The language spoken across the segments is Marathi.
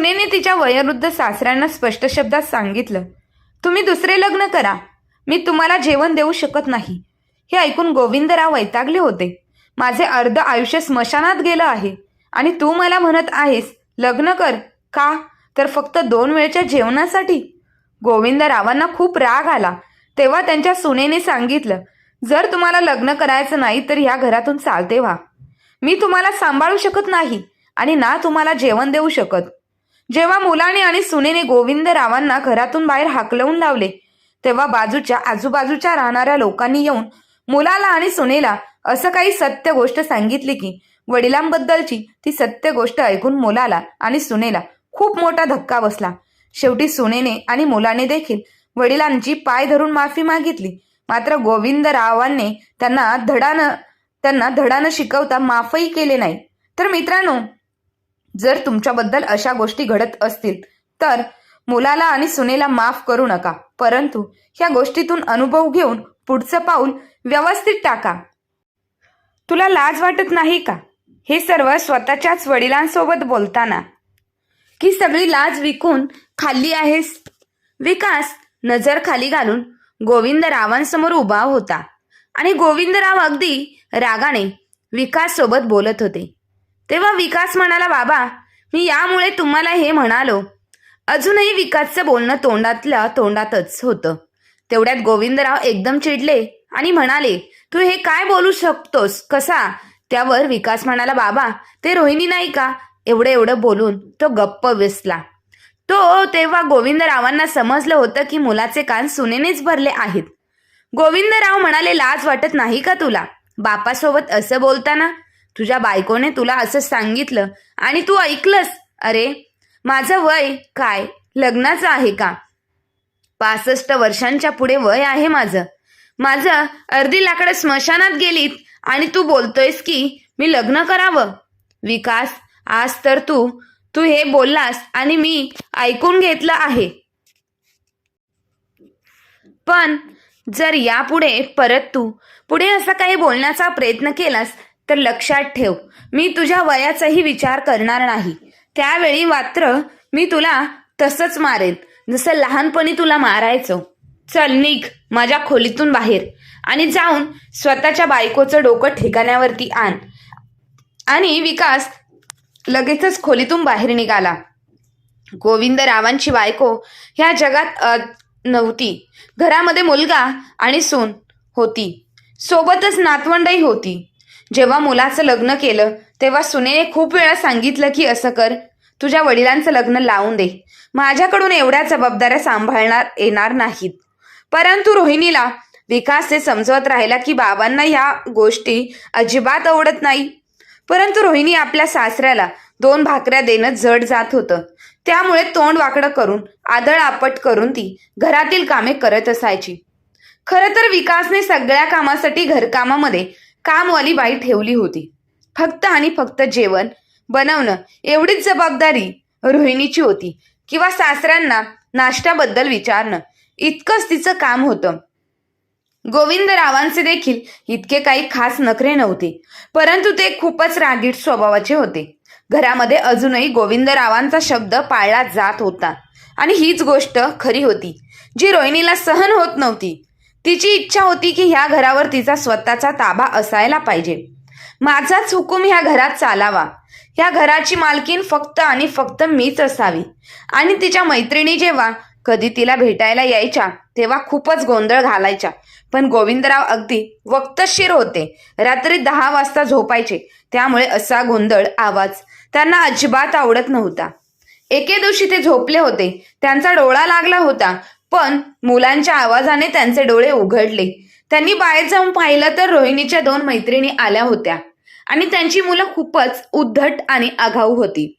सुनेने तिच्या वयोवृद्ध सासऱ्यांना स्पष्ट शब्दात सांगितलं, तुम्ही दुसरे लग्न करा, मी तुम्हाला जेवण देऊ शकत नाही. हे ऐकून गोविंदराव वैतागले होते. माझे अर्ध आयुष्य स्मशानात गेलं आहे आणि तू मला म्हणत आहेस लग्न कर का? तर फक्त 2 वेळच्या जेवणासाठी? गोविंदरावांना खूप राग आला. तेव्हा त्यांच्या सुनेने सांगितलं, जर तुम्हाला लग्न करायचं नाही तर या घरातून चालते व्हा. मी तुम्हाला सांभाळू शकत नाही आणि ना तुम्हाला जेवण देऊ शकत. जेव्हा मुलाने आणि सुनेने गोविंदरावांना घरातून बाहेर हाकलवून लावले तेव्हा बाजूच्या आजूबाजूच्या राहणाऱ्या लोकांनी येऊन मुलाला आणि सुनेला असं काही सत्य गोष्ट सांगितली की वडिलांबद्दलची ती सत्य गोष्ट ऐकून मुलाला आणि सुनेला खूप मोठा धक्का बसला. शेवटी सुनेने आणि मुलाने देखील वडिलांची पाय धरून माफी मागितली. मात्र गोविंदरावांनी त्यांना धडानं शिकवता माफही केले नाही. तर मित्रांनो, जर तुमच्याबद्दल अशा गोष्टी घडत असतील तर मुलाला आणि सुनेला माफ करू नका, परंतु ह्या गोष्टीतून अनुभव घेऊन पुढचं पाऊल व्यवस्थित टाका. तुला लाज वाटत नाही का? हे सर्व स्वतःच्याच वडिलांसोबत बोलताना. की सगळी लाज विकून खाल्ली आहेस? विकास नजर खाली घालून गोविंदरावांसमोर उभा होता आणि गोविंदराव अगदी रागाने विकास सोबत बोलत होते. तेव्हा विकास म्हणाला, बाबा, मी यामुळे तुम्हाला हे म्हणालो. अजूनही विकासचं बोलणं तोंडातल्या तोंडातच होतं. तेवढ्यात गोविंदराव एकदम चिडले आणि म्हणाले, तू हे काय बोलू शकतोस? कसा? त्यावर विकास म्हणाला, बाबा, ते रोहिणी नाही का? एवढं बोलून तो गप्प बसला. तेव्हा गोविंदरावांना समजलं होतं की मुलाचे कान सुनेनेच भरले आहेत. गोविंदराव म्हणाले, लाज वाटत नाही का तुला बापासोबत असं बोलताना? तुझ्या बायकोने तुला असं सांगितलं आणि तू ऐकलंस? अरे, माझं वय काय लग्नाचं आहे का? 65 वर्षांच्या पुढे वय आहे माझं अर्धी लाकडं स्मशानात गेलीत आणि तू बोलतोयस की मी लग्न करावं? विकास, आज तर तू हे बोललास आणि मी ऐकून घेतलं आहे, पण जर यापुढे परत तू पुढे असं काही बोलण्याचा प्रयत्न केलास तर लक्षात ठेव, मी तुझ्या वयाचाही विचार करणार नाही. त्यावेळी मात्र मी तुला तसंच मारेन जसं लहानपणी तुला मारायचो. चल निघ माझ्या खोलीतून बाहेर आणि जाऊन स्वतःच्या बायकोचं डोकं ठिकाण्यावरती आण. आणि विकास लगेचच खोलीतून बाहेर निघाला. गोविंदरावांची बायको ह्या जगात नव्हती. घरामध्ये मुलगा आणि सून होती, सोबतच नातवंडही होती. जेव्हा मुलाचं लग्न केलं तेव्हा सुनेने खूप वेळा सांगितलं की असं कर, तुझ्या वडिलांचं लग्न लावून दे, माझ्याकडून एवढ्या जबाबदाऱ्या सांभाळणार येणार नाहीत. परंतु रोहिणीला विकास हे समजवत राहिला की बाबांना ह्या गोष्टी अजिबात आवडत नाही. परंतु रोहिणी आपल्या सासऱ्याला 2 भाकऱ्या देणं जड जात होतं. त्यामुळे तोंड वाकडं करून आदळ आपट करून ती घरातील कामे करत असायची. खरं तर विकासने सगळ्या कामासाठी घरकामामध्ये कामवाली बाई ठेवली होती. फक्त आणि फक्त जेवण बनवणं एवढीच जबाबदारी रोहिणीची होती किंवा सासऱ्यांना नाश्त्याबद्दल विचारणं इतकंच तिचं काम होतं. गोविंदरावांचे देखील इतके काही खास नखरे नव्हते, परंतु ते खूपच रागीट स्वभावाचे होते. घरामध्ये अजूनही गोविंदरावांचा शब्द पाळला जात होता आणि हीच गोष्ट खरी होती जी रोहिणीला सहन होत नव्हती. तिची इच्छा होती की ह्या घरावर तिचा स्वतःचा ताबा असायला पाहिजे. माझाच हुकूम ह्या घरात चालावा. ह्या घराची मालकीन फक्त आणि फक्त मीच असावी. आणि तिच्या मैत्रिणी जेव्हा कधी तिला भेटायला यायच्या तेव्हा खूपच गोंधळ घालायच्या. पण गोविंदराव अगदी वक्तशीर होते. रात्री 10 वाजता झोपायचे, त्यामुळे असा गोंधळ आवाज त्यांना अजिबात आवडत नव्हता. एके दिवशी ते झोपले होते. त्यांचा डोळा लागला होता, पण मुलांच्या आवाजाने त्यांचे डोळे उघडले. त्यांनी बाहेर जाऊन पाहिलं तर रोहिणीच्या 2 मैत्रिणी आल्या होत्या आणि त्यांची मुलं खूपच उद्धट आणि आगाऊ होती.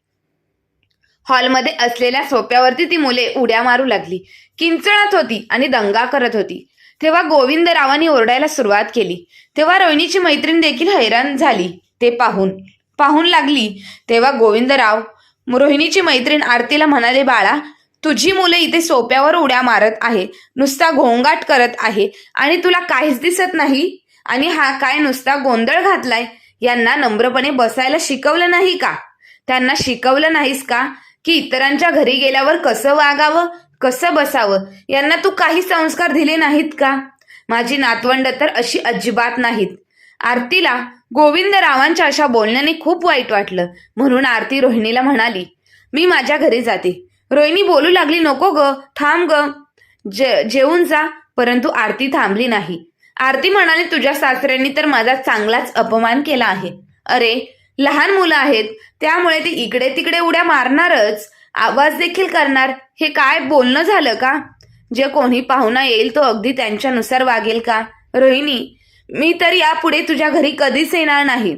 हॉलमध्ये असलेल्या सोफ्यावरती ती मुले उड्या मारू लागली, किंचळत होती आणि दंगा करत होती. तेव्हा गोविंदरावांनी ओरडायला सुरुवात केली. तेव्हा रोहिणीची मैत्रीण देखील हैराण झाली ते पाहून लागली. तेव्हा गोविंदराव रोहिणीची मैत्रीण आरतीला म्हणाले, बाळा, तुझी मुले इथे सोफ्यावर उड्या मारत आहे, नुसता घोंगाट करत आहे आणि तुला काहीच दिसत नाही? आणि हा काय नुसता गोंधळ घातलाय? यांना नम्रपणे बसायला शिकवलं नाही का? त्यांना शिकवलं नाहीस का की इतरांच्या घरी गेल्यावर कसं वागावं, कसं बसावं, यांना तू काही संस्कार दिले नाहीत का? माझी नातवंड तर अशी अजिबात नाहीत. आरतीला गोविंदरावांच्या अशा बोलण्याने खूप वाईट वाटलं. म्हणून आरती रोहिणीला म्हणाली, मी माझ्या घरी जाते. रोहिणी बोलू लागली, नको ग, थांब ग, जेवून जा. परंतु आरती थांबली नाही. आरती म्हणाली, तुझ्या सासऱ्यांनी तर माझा चांगलाच अपमान केला आहे. अरे, लहान मुलं आहेत, त्यामुळे ती इकडे तिकडे उड्या मारणारच, आवाज देखील करणार. हे काय बोलणं झालं का? जे कोणी पाहुणा येईल तो अगदी त्यांच्यानुसार वागेल का? रोहिणी, मी तर यापुढे तुझ्या घरी कधीच येणार नाही.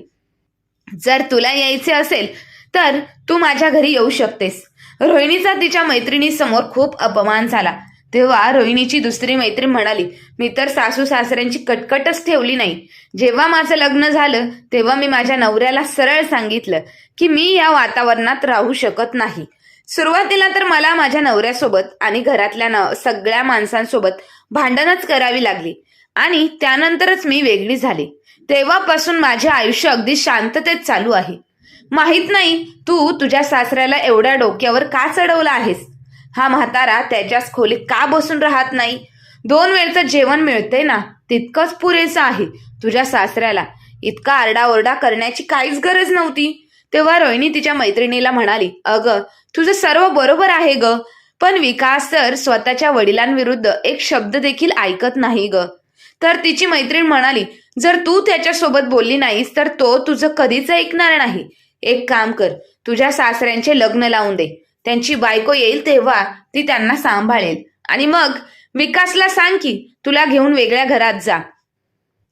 जर तुला यायचे असेल तर तू माझ्या घरी येऊ शकतेस. रोहिणीचा तिच्या मैत्रिणीसमोर खूप अपमान झाला. तेव्हा रोहिणीची दुसरी मैत्रीण म्हणाली, मी तर सासू सासऱ्यांची कटकटच ठेवली नाही. जेव्हा माझं लग्न झालं तेव्हा मी माझ्या नवऱ्याला सरळ सांगितलं की मी या वातावरणात राहू शकत नाही. सुरुवातीला तर मला माझ्या नवऱ्यासोबत आणि घरातल्या सगळ्या माणसांसोबत भांडणच करावी लागली आणि त्यानंतरच मी वेगळी झाले. तेव्हापासून माझे आयुष्य अगदी शांततेत चालू आहे. माहित नाही तू तुझ्या सासऱ्याला एवढ्या डोक्यावर का चढवलं आहेस? हा म्हातारा त्याच्याच खोलीत का बसून राहत नाही? 2 वेळचं जेवण मिळते ना, तितकंच पुरेसं आहे. तुझ्या सासऱ्याला इतका आरडाओरडा करण्याची काहीच गरज नव्हती. तेव्हा रोहिणी तिच्या मैत्रिणीला म्हणाली, अगं तुझं सर्व बरोबर आहे ग, पण विकास तर स्वतःच्या वडिलांविरुद्ध एक शब्द देखील ऐकत नाही ग. तर तिची मैत्रीण म्हणाली, जर तू त्याच्यासोबत बोलली नाहीस तर तो तुझं कधीच ऐकणार नाही. एक काम कर, तुझ्या सासऱ्यांचे लग्न लावून दे. त्यांची बायको येईल तेव्हा ती त्यांना सांभाळेल आणि मग विकासला सांग की तुला घेऊन वेगळ्या घरात जा.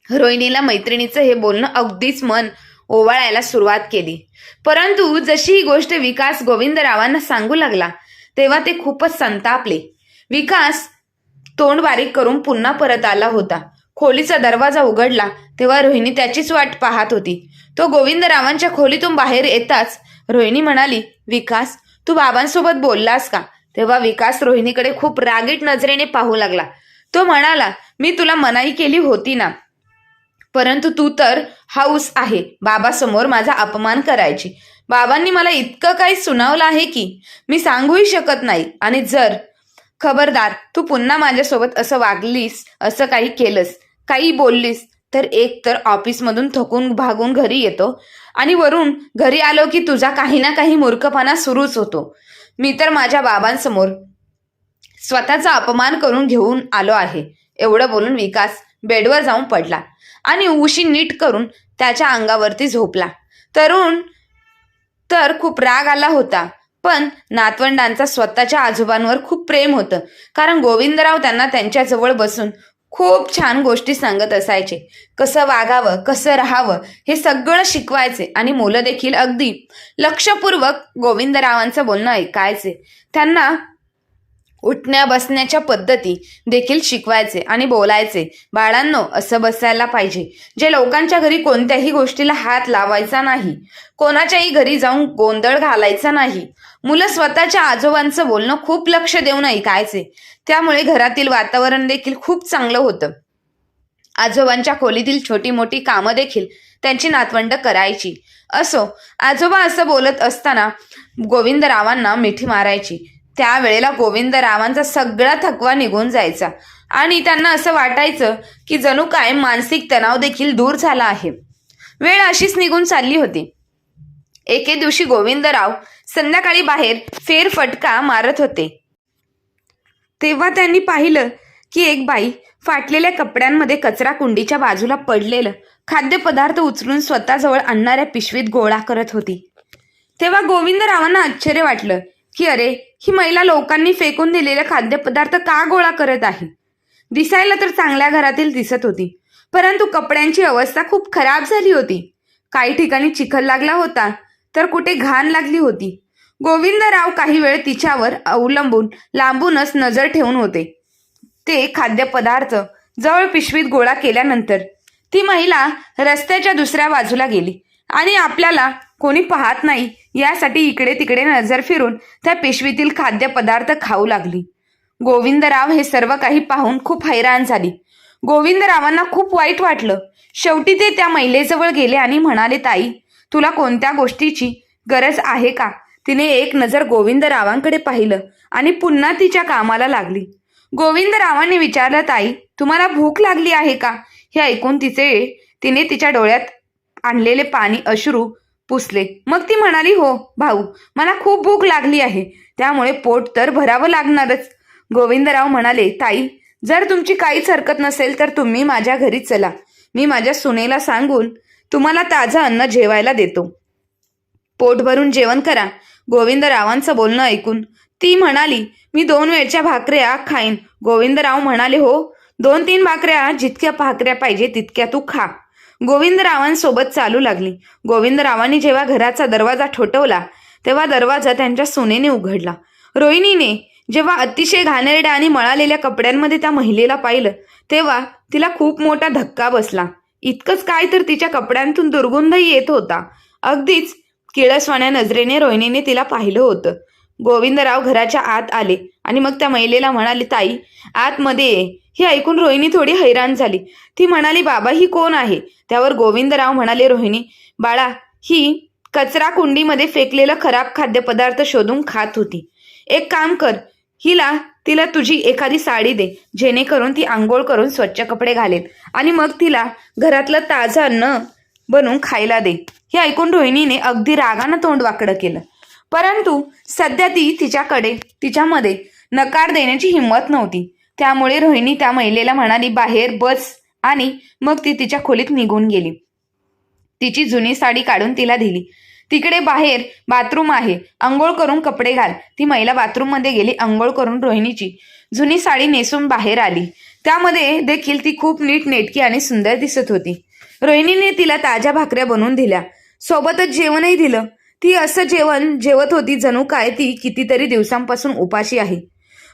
रोहिणीला मैत्रिणीचं हे बोलणं अगदीच मन ओवाळायला सुरुवात केली. परंतु जशी ही गोष्ट विकास गोविंदरावांना सांगू लागला तेव्हा ते खूपच संतापले. विकास तोंड बारीक करून पुन्हा परत आला होता. खोलीचा दरवाजा उघडला तेव्हा रोहिणी त्याचीच वाट पाहत होती. तो गोविंदरावांच्या खोलीतून बाहेर येताच रोहिणी म्हणाली, विकास तू बाबांसोबत बोललास का? तेव्हा विकास रोहिणीकडे खूप रागीट नजरेने पाहू लागला. तो म्हणाला, मी तुला मनाई केली होती ना, परंतु तू तर हौस आहे बाबासमोर माझा अपमान करायची. बाबांनी मला इतकं काही सुनावलं आहे की मी सांगूही शकत नाही. आणि जर खबरदार तू पुन्हा माझ्यासोबत असं वागलीस, असं काही केलंस, काही बोललीस तर एक तर ऑफिसमधून थकून भागून घरी येतो आणि वरून घरी आलो की तुझा काही ना काही मूर्खपणा सुरूच होतो. मी तर माझ्या बाबांसमोर स्वतःचा अपमान करून घेऊन आलो आहे. एवढं बोलून विकास बेडवर जाऊन पडला आणि उशी नीट करून त्याच्या अंगावरती झोपला. तरुण तर खूप राग आला होता, पण नातवंडांचा स्वतःच्या आजोबांवर खूप प्रेम होतं, कारण गोविंदराव त्यांना त्यांच्याजवळ बसून खूप छान गोष्टी सांगत असायचे. कसं वागावं, कसं राहावं हे सगळं शिकवायचे आणि मुलं देखील अगदी लक्षपूर्वक गोविंदरावांचं बोलणं ऐकायचे. त्यांना उठण्या बसण्याच्या पद्धती देखील शिकवायचे आणि बोलायचे, बाळांनो असं बसायला पाहिजे. जे लोकांच्या घरी कोणत्याही गोष्टीला हात लावायचा नाही, कोणाच्याही घरी जाऊन गोंधळ घालायचा नाही. मुलं स्वतःच्या आजोबांचं बोलणं खूप लक्ष देऊन ऐकायचे. त्यामुळे घरातील वातावरण देखील खूप चांगलं होतं. आजोबांच्या खोलीतील छोटी मोठी कामं देखील त्यांची नातवंड करायची. असो, आजोबा असं बोलत असताना गोविंदरावांना मिठी मारायची. त्यावेळेला गोविंदरावांचा सगळा थकवा निघून जायचा आणि त्यांना असं वाटायचं की जणू काय मानसिक तणाव देखील दूर झाला आहे. वेळ अशीच निघून चालली होती. एके दिवशी गोविंदराव संध्याकाळी बाहेर फेरफटका मारत होते. तेव्हा त्यांनी पाहिलं की एक बाई फाटलेल्या कपड्यांमध्ये कचरा कुंडीच्या बाजूला पडलेलं खाद्यपदार्थ उचलून स्वतःजवळ आणणाऱ्या पिशवीत गोळा करत होती. तेव्हा गोविंदरावांना आश्चर्य वाटलं की अरे, ही महिला लोकांनी फेकून दिलेले खाद्यपदार्थ का गोळा करत आहे? दिसायला तर चांगल्या घरातील दिसत होती, परंतु कपड्यांची अवस्था खूप खराब झाली होती. काही ठिकाणी चिखल लागला होता तर कुठे घाण लागली होती. गोविंदराव काही वेळ तिच्यावर अवलंबून लांबूनच नजर ठेवून होते. ते खाद्यपदार्थ जवळ पिशवीत गोळा केल्यानंतर ती महिला रस्त्याच्या दुसऱ्या बाजूला गेली आणि आपल्याला कोणी पाहत नाही यासाठी इकडे तिकडे नजर फिरून त्या पिशवीतील खाद्यपदार्थ खाऊ लागली. गोविंदराव हे सर्व काही पाहून खूप हैराण झाली. गोविंदरावांना खूप वाईट वाटलं. शेवटी ते त्या महिलेजवळ गेले आणि म्हणाले, ताई, तुला कोणत्या गोष्टीची गरज आहे का? तिने एक नजर गोविंदरावांकडे पाहिलं आणि पुन्हा तिच्या कामाला लागली. गोविंदरावांनी विचारलं, ताई तुम्हाला भूक लागली आहे का? हे ऐकून तिने तिच्या डोळ्यात आणलेले पाणी अश्रू पुसले. मग ती म्हणाली, हो भाऊ, मला खूप भूक लागली आहे, त्यामुळे पोट तर भरावं लागणारच. गोविंदराव म्हणाले, ताई जर तुमची काहीच हरकत नसेल तर तुम्ही माझ्या घरी चला. मी माझ्या सुनेला सांगून तुम्हाला ताजं अन्न जेवायला देतो. पोट भरून जेवण करा. गोविंदरावांचं बोलणं ऐकून ती म्हणाली, मी 2 वेळच्या भाकऱ्या खाईन. गोविंदराव म्हणाले, हो 2-3 भाकऱ्या, जितक्या भाकऱ्या पाहिजे तितक्या तू खा. गोविंदरावांसोबत चालू लागली. गोविंदरावांनी जेव्हा घराचा दरवाजा ठोठवला तेव्हा दरवाजा त्यांच्या सुनेने उघडला. रोहिणीने जेव्हा अतिशय घाणेरड्या आणि मळालेल्या कपड्यांमध्ये त्या महिलेला पाहिलं तेव्हा तिला खूप मोठा धक्का बसला. इतकंच काय तर तिच्या कपड्यांतून दुर्गंधही येत होता. अगदीच किळसवाण्या नजरेने रोहिणीने तिला पाहिलं होतं. गोविंदराव घराच्या आत आले आणि मग त्या महिलेला म्हणाले, ताई आतमध्ये ये. हे ऐकून रोहिणी थोडी हैराण झाली. ती म्हणाली, बाबा ही कोण आहे? त्यावर गोविंदराव म्हणाले, रोहिणी बाळा, ही कचरा कुंडीमध्ये फेकलेलं खराब खाद्यपदार्थ शोधून खात होती. एक काम कर, तिला तुझी एखादी साडी दे, जेणेकरून ती आंघोळ करून स्वच्छ कपडे घालेल आणि मग तिला घरातलं ताजं अन्न बनवून खायला दे. हे ऐकून रोहिणीने अगदी रागानं तोंड वाकडं केलं. परंतु सध्या तिच्यामध्ये नकार देण्याची हिंमत नव्हती. त्यामुळे रोहिणी त्या महिलेला म्हणाली, बाहेर बस, आणि मग ती तिच्या खोलीत निघून गेली. तिची जुनी साडी काढून तिला दिली. तिकडे बाहेर बाथरूम आहे, अंघोळ करून कपडे घाल. ती महिला बाथरूममध्ये गेली. अंघोळ करून रोहिणीची जुनी साडी नेसून बाहेर आली. त्यामध्ये देखील ती खूप नीटनेटकी आणि सुंदर दिसत होती. रोहिणीने तिला ताज्या भाकऱ्या बनवून दिल्या, सोबतच जेवणही दिलं. ती असं जेवण जेवत होती जणू काय ती कितीतरी दिवसांपासून उपाशी आहे.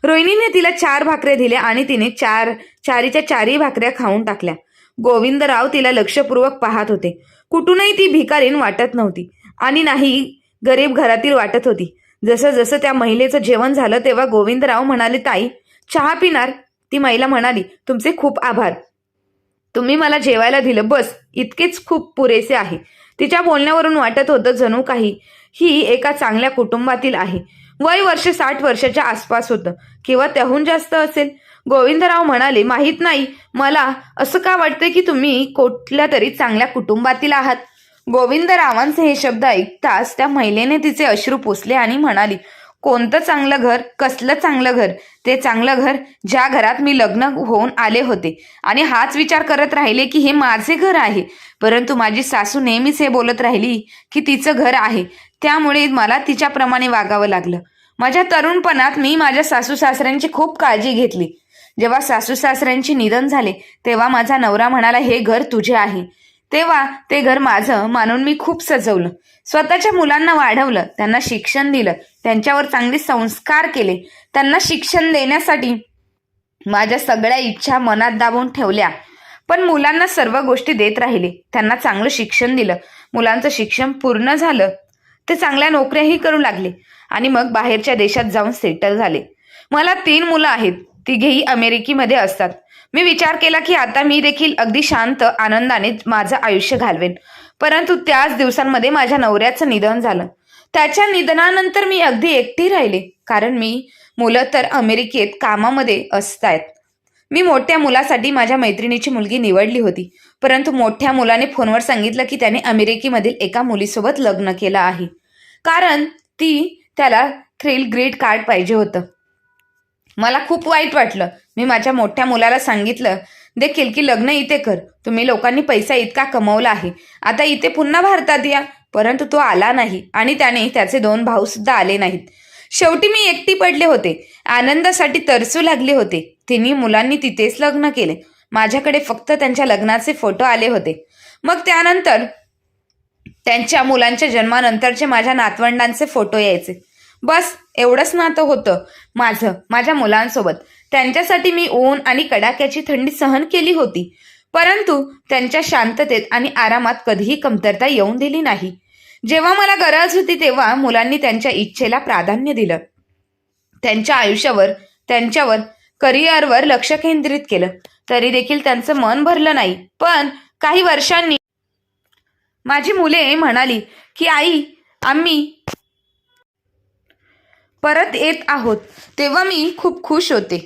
रोहिणीने तिला 4 भाकऱ्या दिल्या आणि तिने चारीच्या 4ही भाकऱ्या खाऊन टाकल्या. गोविंदराव तिला लक्षपूर्वक पाहत होते. कुठूनही ती भिकारीण वाटत नव्हती आणि नाही गरीब घरातील वाटत होती. जसं जसं त्या महिलेचं जेवण झालं तेव्हा गोविंदराव म्हणाले, ताई चहा पिणार? ती महिला म्हणाली, तुमचे खूप आभार, तुम्ही मला जेवायला दिलं, बस इतकेच खूप पुरेसे आहे. तिच्या बोलण्यावरून वाटत होतं जणू काही ही एका चांगल्या कुटुंबातील आहे. वय वर्ष 60 वर्षाच्या आसपास होतं किंवा त्याहून जास्त असेल. गोविंदराव म्हणाले, माहीत नाही, मला असं का वाटतंय की तुम्ही कुठल्या तरी चांगल्या कुटुंबातील आहात. गोविंदरावांचे हे शब्द ऐकताच त्या महिलेने तिचे अश्रू पुसले आणि म्हणाली, कोणतं चांगलं घर? कसलं चांगलं घर? ते चांगलं घर ज्या घरात मी लग्न होऊन आले होते आणि हाच विचार करत राहिले की हे माझे घर आहे. परंतु माझी सासू नेहमीच हे बोलत राहिली की तिचं घर आहे, त्यामुळे मला तिच्याप्रमाणे वागावं लागलं. माझ्या तरुणपणात मी माझ्या सासू सासऱ्यांची खूप काळजी घेतली. जेव्हा सासू सासऱ्यांचे निधन झाले तेव्हा माझा नवरा म्हणाला, हे घर तुझे आहे. तेव्हा ते घर माझं मानून मी खूप सजवलं. स्वतःच्या मुलांना वाढवलं, त्यांना शिक्षण दिलं, त्यांच्यावर चांगले संस्कार केले. त्यांना शिक्षण देण्यासाठी माझ्या सगळ्या इच्छा मनात दाबून ठेवल्या. पण मुलांना सर्व गोष्टी देत राहिले. त्यांना चांगलं शिक्षण दिलं. मुलांचं शिक्षण पूर्ण झालं. ते चांगल्या नोकऱ्याही करू लागले आणि मग बाहेरच्या देशात जाऊन सेटल झाले. मला 3 मुलं आहेत. तिघेही अमेरिकेमध्ये असतात. मी विचार केला की आता मी देखील अगदी शांत आनंदाने माझं आयुष्य घालवेन. परंतु त्याच दिवसांमध्ये माझ्या नवऱ्याचं निधन झालं. त्याच्या निधनानंतर मी अगदी एकटी राहिले, कारण मुलं तर अमेरिकेत कामामध्ये असतायत. मी मोठ्या मुलासाठी माझ्या मैत्रिणीची मुलगी निवडली होती, परंतु मोठ्या मुलाने फोनवर सांगितलं की त्याने अमेरिकेमधील एका मुलीसोबत लग्न केलं आहे, कारण त्याला थ्रिल ग्रीन कार्ड पाहिजे होतं. मला खूप वाईट वाटलं. मी माझ्या मोठ्या मुलाला सांगितलं देखील की लग्न इथे कर, तुम्ही लोकांनी पैसा इतका कमवला आहे, आता इथे पुन्हा भारतात या. परंतु तो आला नाही आणि त्याचे 2 भाऊ सुद्धा आले नाहीत. शेवटी मी एकटी पडले होते. आनंदासाठी तरसू लागले होते. 3 मुलांनी तिथेच लग्न केले. माझ्याकडे फक्त त्यांच्या लग्नाचे फोटो आले होते. मग त्यानंतर त्यांच्या मुलांच्या जन्मानंतरचे माझ्या नातवंडांचे फोटो यायचे. बस एवढंच नातं होतं माझ्या मुलांसोबत. त्यांच्यासाठी मी ऊन आणि कडाक्याची थंडी सहन केली होती, परंतु त्यांच्या शांततेत आणि आरामात कधीही कमतरता येऊन दिली नाही. जेव्हा मला गरज होती तेव्हा मुलांनी त्यांच्या इच्छेला प्राधान्य दिलं. त्यांच्या त्यांच्यावर करिअरवर लक्ष केंद्रित केलं. तरी देखील त्यांचं मन भरलं नाही. पण काही वर्षांनी माझी मुले म्हणाली की आई, आम्ही परत येत आहोत तेव्हा मी खूप खुश होते.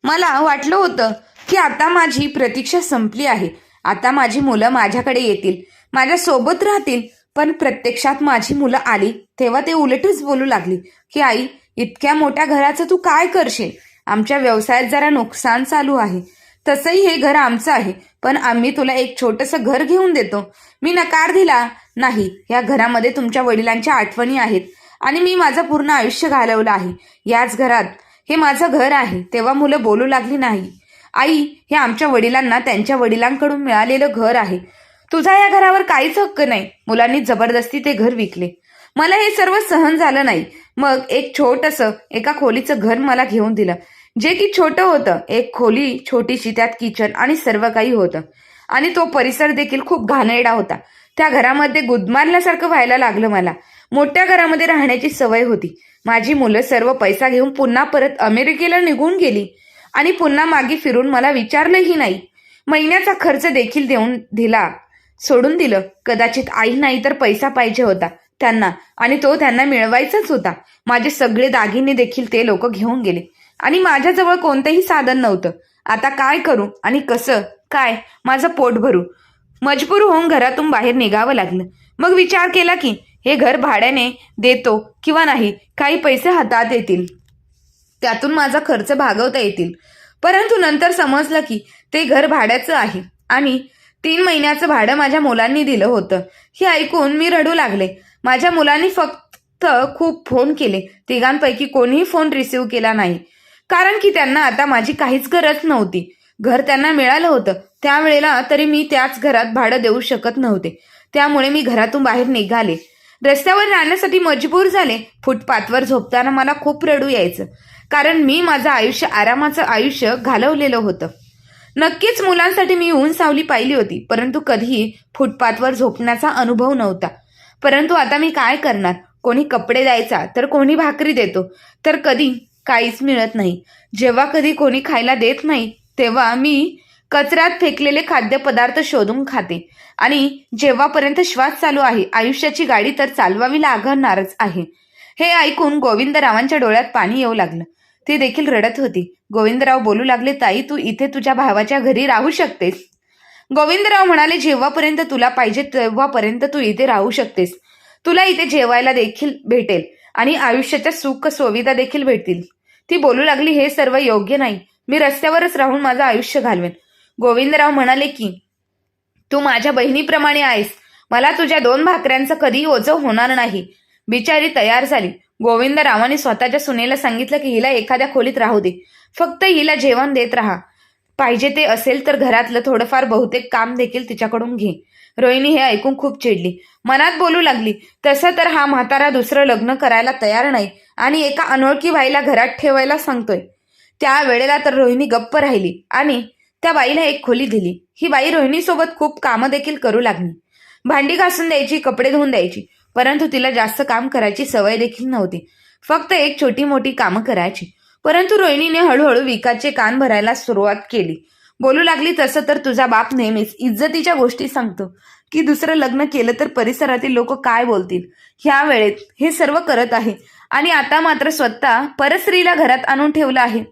मला वाटलं होतं की आता माझी प्रतीक्षा संपली आहे. आता माझी मुलं माझ्याकडे येतील, माझ्या सोबत राहतील. पण प्रत्यक्षात माझी मुलं आली तेव्हा ते उलटच बोलू लागली की आई, इतक्या मोठ्या घराचं तू काय करशील? आमच्या व्यवसायात जरा नुकसान चालू आहे. तसंही हे घर आमचं आहे, पण आम्ही तुला एक छोटंसं घर घेऊन देतो. मी नकार दिला नाही. या घरामध्ये तुमच्या वडिलांच्या आठवणी आहेत आणि मी माझं पूर्ण आयुष्य घालवलं आहे याच घरात. हे माझं घर आहे. तेव्हा मुलं बोलू लागली नाही, आई, हे आमच्या वडिलांना त्यांच्या वडिलांकडून मिळालेलं घर आहे. तुझा या घरावर काहीच हक्क नाही. मुलांनी जबरदस्ती ते घर विकले. मला हे सर्व सहन झालं नाही. मग एक छोटंसं एका खोलीचं घर मला घेऊन दिलं, जे की छोटं होतं. एक खोली छोटीशी, त्यात किचन आणि सर्व काही होतं. आणि तो परिसर देखील खूप घाणेरडा होता. त्या घरामध्ये गुदमारल्यासारखं व्हायला लागलं मला. मोठ्या घरामध्ये राहण्याची सवय होती. माझी मुलं सर्व पैसा घेऊन पुन्हा परत अमेरिकेला निघून गेली आणि पुन्हा मागे फिरून मला विचारलंही नाही. महिन्याचा खर्च देखील देऊन दिला, सोडून दिलं. कदाचित आई नाही तर पैसा पाहिजे होता त्यांना आणि तो त्यांना मिळवायचाच होता. माझे सगळे दागिने देखील ते लोक घेऊन गेले आणि माझ्याजवळ कोणतंही साधन नव्हतं. आता काय करू आणि कसं काय माझं पोट भरू? मजबूर होऊन घरातून बाहेर निघावं लागलं. मग विचार केला की हे घर भाड्याने देतो किंवा नाही, काही पैसे हातात येतील, त्यातून माझा खर्च भागवता येतील. परंतु नंतर समजलं की ते घर भाड्याचं आहे आणि 3 महिन्याचं भाडं माझ्या मुलांनी दिलं होतं. हे ऐकून मी रडू लागले. माझ्या मुलांनी फक्त खूप फोन केले. तिघांपैकी कोणीही फोन रिसीव्ह केला नाही, कारण की त्यांना आता माझी काहीच गरज नव्हती. घर त्यांना मिळालं होतं त्यावेळेला, तरी मी त्याच घरात भाडं देऊ शकत नव्हते. त्यामुळे मी घरातून बाहेर निघाले. रस्त्यावर राहण्यासाठी मजबूर झाले. फुटपाथवर झोपताना मला खूप रडू यायचं, कारण मी माझं आयुष्य, आरामाचं आयुष्य घालवलेलं होतं. नक्कीच मुलांसाठी मी ऊन सावली पाहिली होती, परंतु कधीही फुटपाथवर झोपण्याचा अनुभव नव्हता. परंतु आता मी काय करणार? कोणी कपडे द्यायचा तर कोणी भाकरी देतो, तर कधी काहीच मिळत नाही. जेव्हा कधी कोणी खायला देत नाही तेव्हा मी कचऱ्यात फेकलेले खाद्यपदार्थ शोधून खाते. आणि जेव्हापर्यंत श्वास चालू आहे, आयुष्याची गाडी तर चालवावी लागणारच आहे. हे ऐकून गोविंदरावांच्या डोळ्यात पाणी येऊ लागलं. ती देखील रडत होती. गोविंदराव बोलू लागले, ताई, तू इथे तुझ्या भावाच्या घरी राहू शकतेस. गोविंदराव म्हणाले, जेव्हापर्यंत तुला पाहिजे तेव्हापर्यंत तू इथे राहू शकतेस. तुला इथे जेवायला देखील भेटेल आणि आयुष्याच्या सुख सुविधा देखील भेटतील. ती बोलू लागली, हे सर्व योग्य नाही. मी रस्त्यावरच राहून माझं आयुष्य घालवेन. गोविंदराव म्हणाले की तू माझ्या बहिणीप्रमाणे आहेस. मला तुझ्या 2 भाकऱ्यांचं कधीही ओझं होणार नाही. बिचारी तयार झाली. गोविंदरावांनी स्वतःच्या सुनेला सांगितलं की हिला एखाद्या खोलीत राहू दे, फक्त हिला जेवण देत राहा. पाहिजे ते असेल तर घरातलं थोडंफार बहुतेक काम देखील तिच्याकडून घे. रोहिणी हे ऐकून खूप चिडली. मनात बोलू लागली, तसं तर हा म्हातारा दुसरं लग्न करायला तयार नाही आणि एका अनोळखी बाईला घरात ठेवायला सांगतोय. त्या वेळेला तर रोहिणी गप्प राहिली आणि त्या बाईला एक खोली दिली. ही बाई रोहिणीसोबत खूप कामं देखील करू लागली. भांडी घासून द्यायची, कपडे धुवून द्यायची, परंतु तिला जास्त काम करायची सवय देखील नव्हती. फक्त एक छोटी मोठी कामं करायची. परंतु रोहिणीने हळूहळू विकासचे कान भरायला सुरुवात केली. बोलू लागली, तसं तर तुझा बाप नेहमीच इज्जतीच्या गोष्टी सांगतो की दुसरं लग्न केलं तर परिसरातील लोक काय बोलतील. ह्या वेळेत हे सर्व करत आहे आणि आता मात्र स्वतः परस्त्रीला घरात आणून ठेवलं आहे.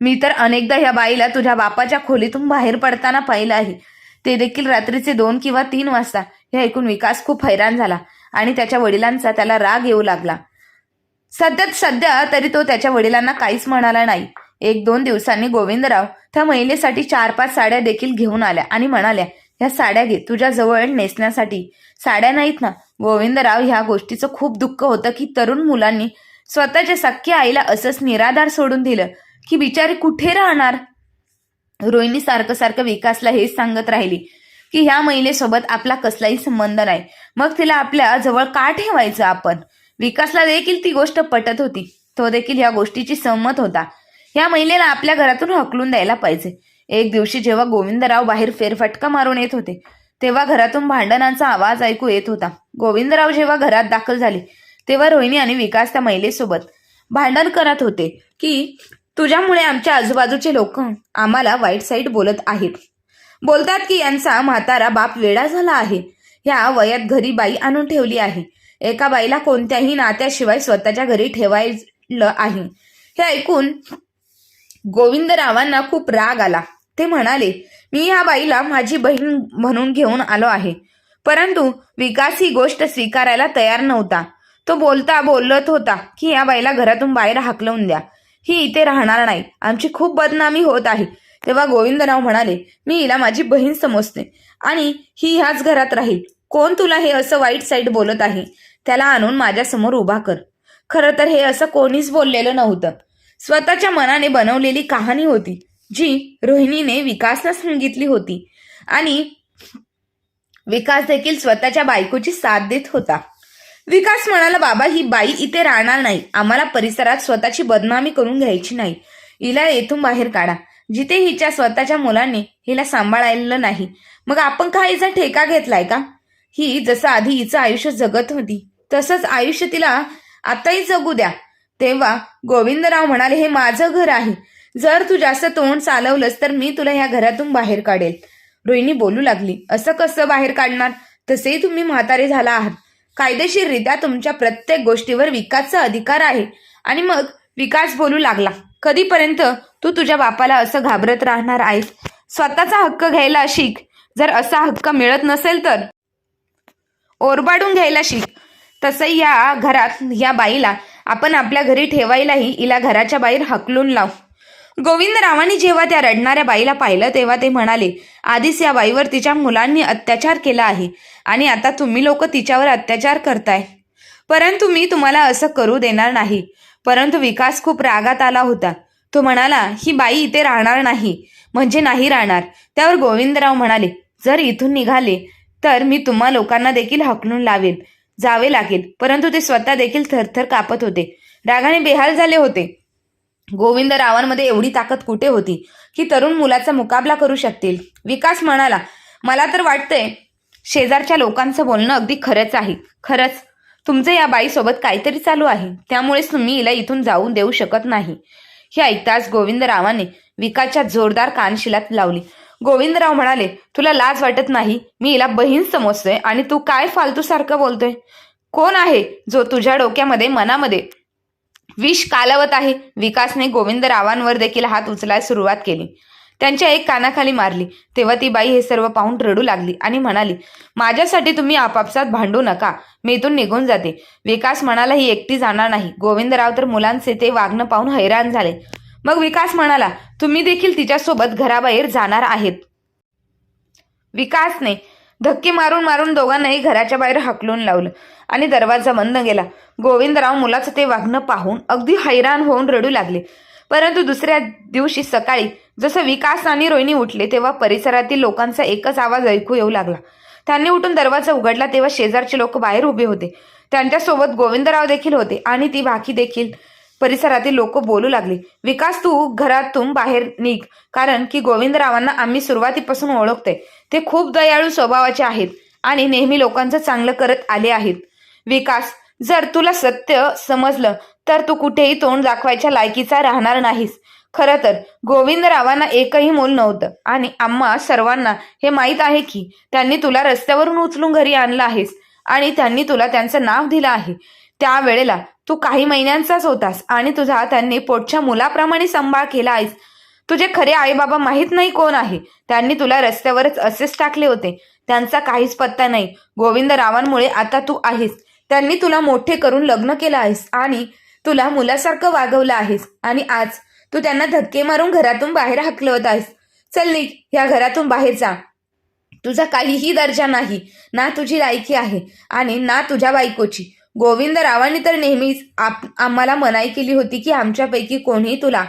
मी तर अनेकदा ह्या बाईला तुझ्या बापाच्या खोलीतून बाहेर पडताना पाहिलं आहे, ते देखील रात्रीचे 2 किंवा 3 वाजता. हे ऐकून विकास खूप हैराण झाला आणि त्याच्या वडिलांचा त्याला राग येऊ लागला. सध्या तरी तो त्याच्या वडिलांना काहीच म्हणाला नाही. 1-2 दिवसांनी गोविंदराव त्या महिलेसाठी 4-5 साड्या देखील घेऊन आल्या आणि म्हणाल्या, ह्या साड्या घे, तुझ्या जवळ नेसण्यासाठी साड्या नाहीत ना. गोविंदराव ह्या गोष्टीचं खूप दुःख होतं की तरुण मुलांनी स्वतःच्या सख्ख्या आईला असंच निराधार सोडून दिलं की बिचारी कुठे राहणार. रोहिणी सारखं विकासला हेच सांगत राहिली की ह्या महिलेसोबत आपला कसलाही संबंध नाही, मग तिला आपल्या जवळ का ठेवायचं आपण. विकासला देखील ती गोष्ट पटत होती. तो देखील या गोष्टीची सहमत होता. या महिलेला आपल्या घरातून हकलून द्यायला पाहिजे. एक दिवशी जेव्हा गोविंदराव बाहेर फेरफटका मारून येत होते तेव्हा घरातून भांडणांचा आवाज ऐकू येत होता. गोविंदराव जेव्हा घरात दाखल झाले तेव्हा रोहिणी आणि विकास त्या महिलेसोबत भांडण करत होते की तुझ्यामुळे आमच्या आजूबाजूचे लोक आम्हाला वाईट साईड बोलत आहेत. बोलतात की यांचा म्हातारा बाप वेडा झाला आहे. ह्या वयात घरी बाई आणून ठेवली आहे. एका बाईला कोणत्याही नात्याशिवाय स्वतःच्या घरी ठेवायला आहे. हे ऐकून गोविंदरावांना खूप राग आला. ते म्हणाले, मी या बाईला माझी बहीण म्हणून घेऊन आलो आहे. परंतु विकास ही गोष्ट स्वीकारायला तयार नव्हता. तो बोलत होता की या बाईला घरातून बाहेर हाकलवून द्या, ही इथे राहणार नाही, आमची खूप बदनामी होत आहे. तेव्हा गोविंदराव म्हणाले, मी हिला माझी बहीण समजते आणि ही ह्याच घरात राहील. कोण तुला हे असं वाईट साईड बोलत आहे? त्याला आणून माझ्यासमोर उभा कर. खरं तर हे असं कोणीच बोललेलं नव्हतं. स्वतःच्या मनाने बनवलेली कहाणी होती, जी रोहिणीने विकासला सांगितली होती आणि विकास देखील स्वतःच्या बायकोची साथ देत होता. विकास म्हणाला, बाबा ही बाई इथे राहणार नाही. आम्हाला परिसरात स्वतःची बदनामी करून घ्यायची नाही. हिला येथून बाहेर काढा. जिथे हिच्या स्वतःच्या मुलांनी हिला सांभाळायला नाही, मग आपण काय हिचा ठेका घेतलाय का? ही जसं आधी हिचं आयुष्य जगत होती तसंच आयुष्य तिला आताही जगू द्या. तेव्हा गोविंदराव म्हणाले, हे माझं घर आहे. जर तू जास्त तोंड चालवलंस तर मी तुला ह्या घरातून बाहेर काढेल. रोहिणी बोलू लागली, असं कसं बाहेर काढणार? तसेही तुम्ही म्हातारे झाला आहात. कायदेशीररित्या तुमच्या प्रत्येक गोष्टीवर विकासचा अधिकार आहे. आणि मग विकास बोलू लागला, कधीपर्यंत तू तुझ्या बापाला असं घाबरत राहणार आहेस? स्वतःचा हक्क घ्यायला शिक. जर असा हक्क मिळत नसेल तर ओरबाडून घ्यायला शिक. तसंही या घरात या बाईला आपण आपल्या घरी ठेवायलाही हिला घराच्या बाहेर हकलून लाव. गोविंदरावांनी जेव्हा त्या रडणाऱ्या बाईला पाहिलं तेव्हा ते म्हणाले, आधीच या बाईवर तिच्या मुलांनी अत्याचार केला आहे आणि आता तुम्ही लोक तिच्यावर अत्याचार करताय. परंतु मी तुम्हाला असं करू देणार नाही. परंतु विकास खूप रागात आला होता. तो म्हणाला, ही बाई इथे राहणार नाही म्हणजे नाही राहणार. त्यावर गोविंदराव म्हणाले, जर इथून निघाले तर मी तुम्हा लोकांना देखील हकलून लावेल. जावे लागेल. परंतु ते स्वतः देखील थरथर कापत होते, रागाने बेहाल झाले होते. गोविंदरावांमध्ये एवढी ताकद कुठे होती की तरुण मुलाचा मुकाबला करू शकतील? विकास म्हणाला, मला तर वाटतंय शेजारच्या लोकांचं बोलणं अगदी खरंच आहे. खरंच तुमचं या बाईसोबत काहीतरी चालू आहे, त्यामुळेच तुम्ही हिला इथून जाऊन देऊ शकत नाही. हे ऐकताच गोविंदरावांनी विकासच्या जोरदार कानशिलात लावली. गोविंदराव म्हणाले, तुला लाज वाटत नाही? मी हिला बहीण समजतोय आणि तू काय फालतू सारखं बोलतोय? कोण आहे जो तुझ्या डोक्यामध्ये मनामध्ये विष कालवत आहे? विकासने गोविंदरावांवर देखील हात उचलायला सुरुवात केली. त्यांच्या एक कानाखाली मारली. तेव्हा ती बाई हे सर्व पाहून रडू लागली आणि म्हणाली, माझ्यासाठी तुम्ही आपापसात भांडू नका, मी इथून निघून जाते. विकास म्हणाला, ही एकटी जाणार नाही. गोविंदराव तर मुलांचे ते वागणं पाहून हैराण झाले. मग विकास म्हणाला, तुम्ही देखील तिच्यासोबत घराबाहेर जाणार आहेत. विकासने धक्के मारून मारून दोघांनाही घराच्या बाहेर हकलून लावलं आणि दरवाजा बंद केला. गोविंदराव मुलाचं ते वागणं पाहून अगदी हैराण होऊन रडू लागले. परंतु दुसऱ्या दिवशी सकाळी जसं विकास आणि रोहिणी उठले तेव्हा परिसरातील लोकांचा एकच आवाज ऐकू येऊ लागला. त्यांनी उठून दरवाजा उघडला तेव्हा शेजारचे लोक बाहेर उभे होते. त्यांच्यासोबत गोविंदराव देखील होते आणि ती बाकी देखील परिसरातील लोक बोलू लागले, विकास तू घरातून बाहेर निघ, कारण की गोविंदरावांना आम्ही सुरुवातीपासून ओळखतोय. ते खूप दयाळू स्वभावाचे आहेत आणि नेहमी लोकांचं चांगलं करत आले आहेत. विकास, जर तुला सत्य समजलं तर तू कुठेही तोंड दाखवायच्या लायकीचा राहणार नाहीस. खरं तर गोविंदरावांना एकही मूल नव्हतं आणि आम्हा सर्वांना हे माहीत आहे की त्यांनी तुला रस्त्यावरून उचलून घरी आणलं आहेस आणि त्यांनी तुला त्यांचं नाव दिलं आहे. त्यावेळेला तू काही महिन्यांचाच होतास आणि तुझा त्यांनी पोटच्या मुलाप्रमाणे सांभाळ केला आहेस. तुझे खरे आई बाबा माहीत नाही कोण आहे. त्यांनी तुला रस्त्यावरच असेच टाकले होते. त्यांचा काहीच पत्ता नाही. गोविंदरावांमुळे आता तू आहेस. त्यांनी तुला मोठे करून लग्न केलं आहेस आणि तुला मुलासारखं वागवलं आहेस आणि आज तू त्यांना धक्के मारून घरातून बाहेर हकलवत आहेस. चल निघ, या घरातून बाहेर जा. तुझा काहीही दर्जा नाही, ना तुझी लायकी आहे आणि ना तुझ्या बायकोची. गोविंदरावांनी तर नेहमीच आम्हाला मनाई केली होती की आमच्यापैकी कोणीही तुला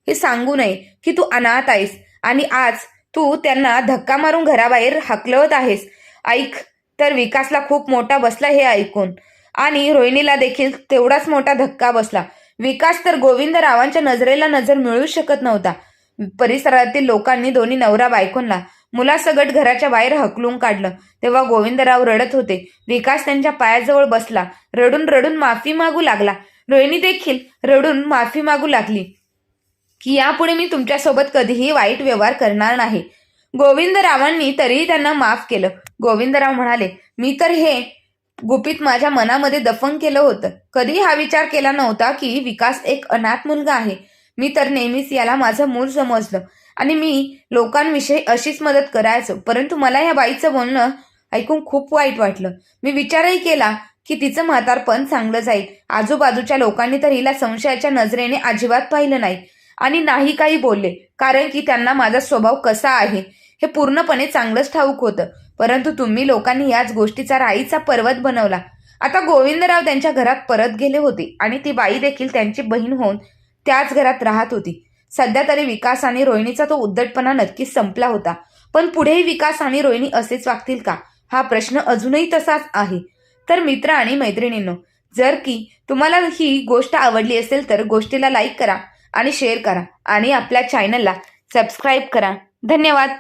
हे सांगू नये की तू अनाथ आहेस आणि आज तू त्यांना धक्का मारून घराबाहेर हकलवत आहेस. ऐक. तर विकासला खूप मोठा बसला हे ऐकून आणि रोहिणीला देखील तेवढाच मोठा धक्का बसला. विकास तर गोविंदरावांच्या नजरेला नजर मिळू शकत नव्हता. परिसरातील लोकांनी दोन्ही नवरा बायकोंना मुलासगट घराच्या बाहेर हकलून काढलं. तेव्हा गोविंदराव रडत होते. विकास त्यांच्या पायाजवळ बसला. रडून रडून माफी मागू लागला. रोहिणी देखील रडून माफी मागू लागली की यापुढे मी तुमच्यासोबत कधीही वाईट व्यवहार करणार नाही. गोविंदरावांनी तरीही त्यांना माफ केलं. गोविंदराव म्हणाले, मी तर हे गुपित माझ्या मनामध्ये दफन केलं होतं. कधी हा विचार केला नव्हता की विकास एक अनाथ मुलगा आहे. मी तर नेहमीच याला माझं मूल समजलं आणि मी लोकांविषयी अशीच मदत करायचो. परंतु मला या बाईचं बोलणं ऐकून खूप वाईट वाटलं. मी विचारही केला की तिचं म्हातारपण चांगलं जाईल. आजूबाजूच्या लोकांनी तर हिला संशयाच्या नजरेने अजिबात पाहिलं नाही आणि नाही काही बोलले, कारण की त्यांना माझा स्वभाव कसा आहे हे पूर्णपणे चांगलंच ठाऊक होतं. परंतु तुम्ही लोकांनी याच गोष्टीचा राईचा पर्वत बनवला. आता गोविंदराव त्यांच्या घरात परत गेले होते आणि ती बाई देखील त्यांची बहीण होऊन त्याच घरात राहत होती. सध्या तरी विकास आणि रोहिणीचा तो उद्धटपणा नक्कीच संपला होता. पण पुढेही विकास आणि रोहिणी असेच वागतील का, हा प्रश्न अजूनही तसाच आहे. तर मित्र आणि मैत्रिणींनो, जर की तुम्हाला ही गोष्ट आवडली असेल तर गोष्टीला लाईक करा आणि शेअर करा आणि आपल्या चॅनलला सबस्क्राईब करा. धन्यवाद.